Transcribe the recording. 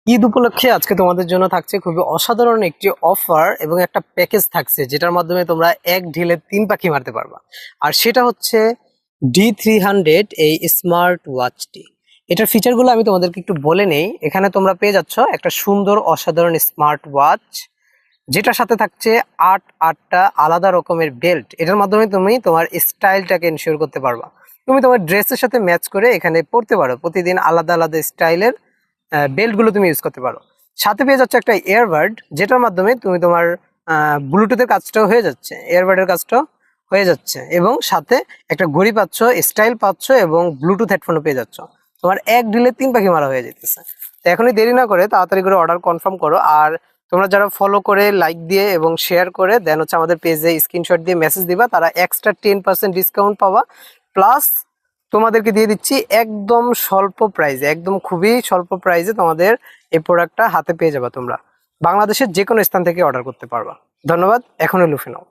ঈদ উপলক্ষে আজকে তোমাদের জন্য থাকছে খুবই অসাধারণ একটি অফার এবং একটা প্যাকেজ থাকছে যেটার মাধ্যমে তোমরা এক ঢিলে 3 পাখি মারতে পারবা। আর সেটা হচ্ছে D300 এই স্মার্ট ওয়াচটি। এটার ফিচারগুলো আমি তোমাদেরকে একটু বলে নেই। এখানে তোমরা পেয়ে যাচ্ছ একটা সুন্দর অসাধারণ স্মার্ট ওয়াচ, যেটার সাথে থাকছে আটটা আলাদা রকমের বেল্ট। এটার মাধ্যমে তুমি তোমার স্টাইলটাকে এনশিওর করতে পারবা। তুমি তোমার ড্রেসের সাথে ম্যাচ করে এখানে পড়তে পারো, প্রতিদিন আলাদা আলাদা স্টাইলের বেল্টগুলো তুমি ইউজ করতে পারো। সাথে পেয়ে যাচ্ছে একটা এয়ারবাড, যেটার মাধ্যমে তুমি তোমার ব্লুটুথের কাজটাও হয়ে যাচ্ছে, এয়ারবাডের কাজটাও হয়ে যাচ্ছে, এবং সাথে একটা ঘড়ি পাচ্ছ, স্টাইল পাচ্ছ, এবং ব্লুটুথ হেডফোনও পেয়ে যাচ্ছ। তোমার এক ঢিলে 3 পাখি মারা হয়ে যেতেছে। তো এখনই দেরি না করে তাড়াতাড়ি করে অর্ডার কনফার্ম করো। আর তোমরা যারা ফলো করে, লাইক দিয়ে এবং শেয়ার করে দেন হচ্ছে আমাদের পেজে স্ক্রিনশট দিয়ে মেসেজ দিবা, তারা এক্সট্রা 10% ডিসকাউন্ট পাবা। প্লাস তোমাদেরকে দিয়ে দিচ্ছি একদম স্বল্প প্রাইসে, একদম খুবই স্বল্প প্রাইসে তোমাদের এই প্রোডাক্টটা হাতে পেয়ে যাবে। তোমরা বাংলাদেশের যে কোনো স্থান থেকে অর্ডার করতে পারবা। ধন্যবাদ, এখনই লুফে নাও।